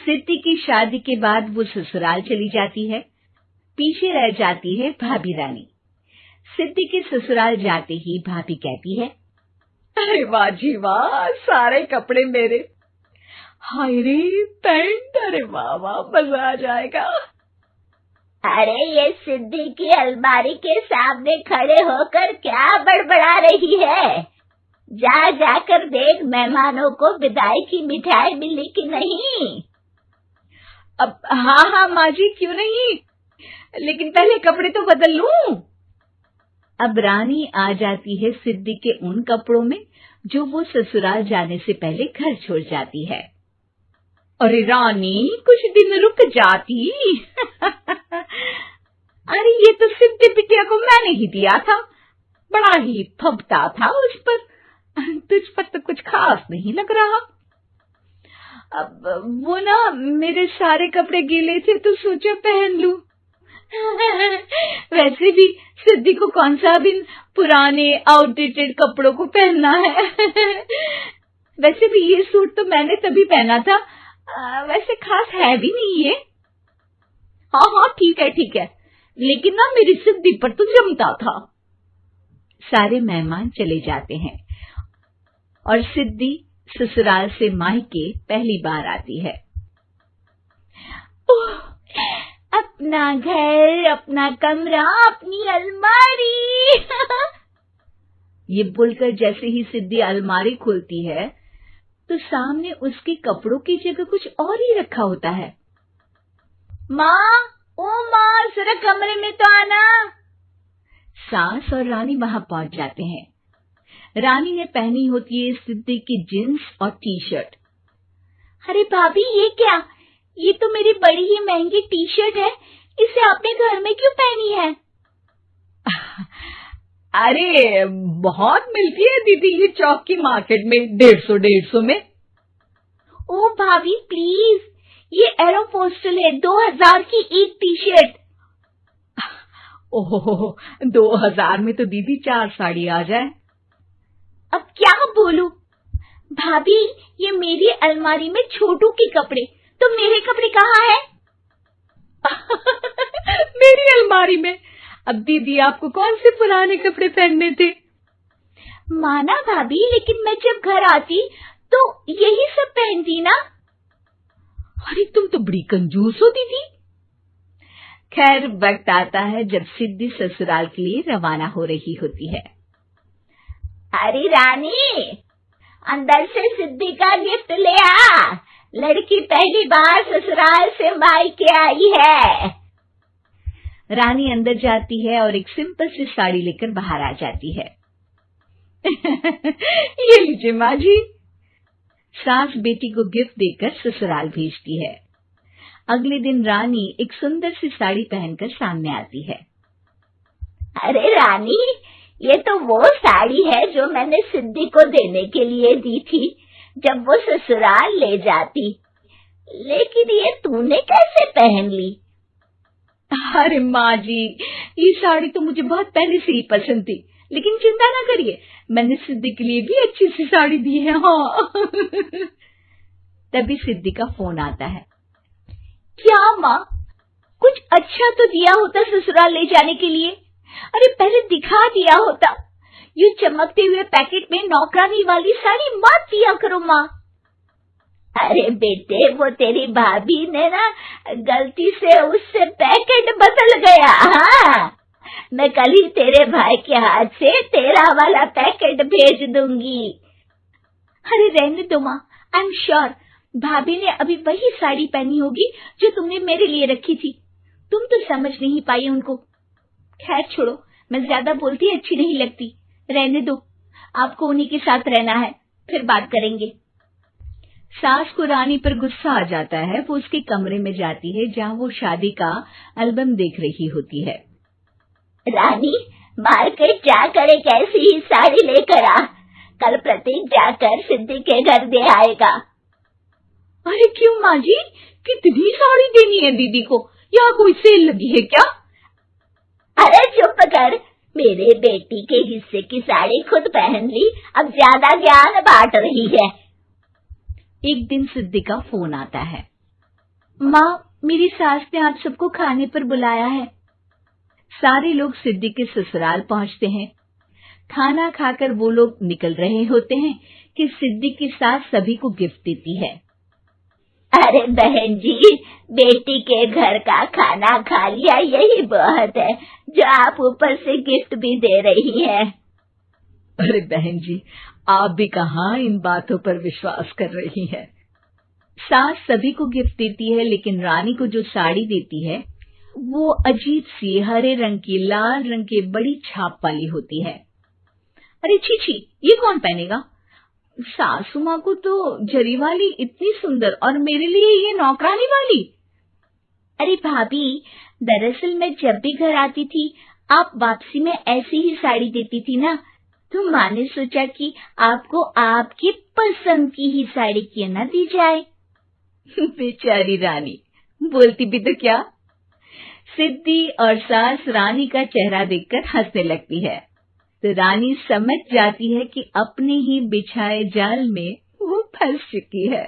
सिद्धि की शादी के बाद वो ससुराल चली जाती है। पीछे रह जाती है भाभी रानी। सिद्धि के ससुराल जाते ही भाभी कहती है, अरे वाह जी वाह, सारे कपड़े मेरे। हाय रे पैंट, अरे वाह वाह, मजा आ जाएगा। अरे ये सिद्धि की अलमारी के सामने खड़े होकर क्या बड़बड़ा रही है? जा जाकर देख मेहमानों को विदाई की मिठाई मिली कि नहीं। अब हाँ माँ जी, क्यों नहीं, लेकिन पहले कपड़े तो बदल लूं। अब रानी आ जाती है सिद्धि के उन कपड़ों में जो वो ससुराल जाने से पहले घर छोड़ जाती है। अरे रानी, कुछ दिन रुक जाती। अरे ये तो सिद्धि बिटिया को मैंने ही दिया था, बड़ा ही फबता था उस पर। तुझ पर तो कुछ खास नहीं लग रहा। अब वो ना, मेरे सारे कपड़े गीले थे तो सोचा पहन लूं। वैसे भी सिद्धि को कौन सा भी पुराने आउटडेटेड कपड़ों को पहनना है। वैसे भी ये सूट तो मैंने तभी पहना था, वैसे खास है भी नहीं ये। हाँ ठीक है, लेकिन ना मेरी सिद्धि पर तो जमता था। सारे मेहमान चले जाते हैं और सिद्धि ससुराल से मायके पहली बार आती है। ओह, अपना घर, अपना कमरा, अपनी अलमारी। ये बोलकर जैसे ही सिद्धि अलमारी खोलती है तो सामने उसके कपड़ों की जगह कुछ और ही रखा होता है। माँ, ओ माँ, जरा कमरे में तो आना। सास और रानी वहां पहुंच जाते हैं। रानी ने पहनी होती है सिद्धि की जींस और टी शर्ट। अरे भाभी, ये क्या? ये तो मेरी बड़ी ही महंगी टी शर्ट है, इसे आपने घर में क्यों पहनी है? अरे बहुत मिलती है दीदी ये चौक की मार्केट में, 150 में। ओ भाभी प्लीज, ये एरोपोस्टल है, 2000 की एक टी शर्ट। ओहो, 2000 में तो दीदी 4 साड़ी आ जाए। अब क्या बोलूं? भाभी, ये मेरी अलमारी में छोटू के कपड़े, तो मेरे कपड़े कहाँ हैं? मेरी अलमारी में? अब दीदी आपको कौन से पुराने कपड़े पहनने थे? माना भाभी, लेकिन मैं जब घर आती तो यही सब पहनती ना। अरे तुम तो बड़ी कंजूस हो दीदी। खैर, वक्त आता है जब सिद्धि ससुराल के लिए रवाना हो रही होती है। अरे रानी, अंदर से सिद्धि का गिफ्ट ले आ। लड़की पहली बार ससुराल से मायके आई है। रानी अंदर जाती है और एक सिंपल सी साड़ी लेकर बाहर आ जाती है। ये लीजिए माँ जी। सास बेटी को गिफ्ट देकर ससुराल भेजती है। अगले दिन रानी एक सुंदर सी साड़ी पहनकर सामने आती है। अरे रानी, ये तो वो साड़ी है जो मैंने सिद्धि को देने के लिए दी थी जब वो ससुराल ले जाती, लेकिन ये तूने कैसे पहन ली? अरे माँ जी, ये साड़ी तो मुझे बहुत पहले से ही पसंद थी, लेकिन चिंता ना करिए, मैंने सिद्धि के लिए भी अच्छी सी साड़ी दी है। हाँ। तभी सिद्धि का फोन आता है। क्या माँ, कुछ अच्छा तो दिया होता ससुराल ले जाने के लिए। अरे पहले दिखा दिया होता। ये चमकते हुए पैकेट में नौकरानी वाली साड़ी मत दिया करो माँ। अरे बेटे, वो तेरी भाभी ने ना गलती से उससे पैकेट बदल गया। हाँ, मैं कल ही तेरे भाई के हाथ से तेरा वाला पैकेट भेज दूंगी। अरे रहने दो माँ, आई एम श्योर भाभी ने अभी वही साड़ी पहनी होगी जो तुमने मेरे लिए रखी थी। तुम तो समझ नहीं पाई उनको। खैर छोड़ो, मैं ज्यादा बोलती अच्छी नहीं लगती। रहने दो, आपको उन्हीं के साथ रहना है, फिर बात करेंगे। सास को रानी पर गुस्सा आ जाता है। वो उसके कमरे में जाती है जहाँ वो शादी का एल्बम देख रही होती है। रानी, मार्केट जाकर एक ऐसी ही साड़ी लेकर आ। कल प्रतीक जाकर सिद्धि के घर दे आएगा। अरे क्यों माँ जी, कितनी साड़ी देनी है दीदी को? यहाँ कोई सेल लगी है क्या? अरे चुप कर, मेरे बेटी के हिस्से की साड़ी खुद पहन ली, अब ज्यादा ज्ञान बांट रही है। एक दिन सिद्धि का फोन आता है। माँ, मेरी सास ने आप सबको खाने पर बुलाया है। सारे लोग सिद्धि के ससुराल पहुंचते हैं। खाना खाकर वो लोग निकल रहे होते हैं कि सिद्धि की सास सभी को गिफ्ट देती है। अरे बहन जी, बेटी के घर का खाना खा लिया, यही बहुत है, जो आप ऊपर से गिफ्ट भी दे रही है। अरे बहन जी, आप भी कहाँ इन बातों पर विश्वास कर रही हैं। सास सभी को गिफ्ट देती है, लेकिन रानी को जो साड़ी देती है वो अजीब सी हरे रंग की, लाल रंग की बड़ी छाप वाली होती है। अरे छी छी, ये कौन पहनेगा? सासू माँ को तो जरी वाली इतनी सुंदर, और मेरे लिए ये नौकरानी वाली। अरे भाभी, दरअसल मैं जब भी घर आती थी, आप वापसी में ऐसी ही साड़ी देती थी ना, तो माँ ने सोचा कि आपको आपकी पसंद की ही साड़ी क्यों न दी जाए। बेचारी रानी, बोलती भी तो क्या। सिद्धि और सास रानी का चेहरा देखकर हंसने लगती है, तो रानी समझ जाती है कि अपने ही बिछाए जाल में वो फंस चुकी है।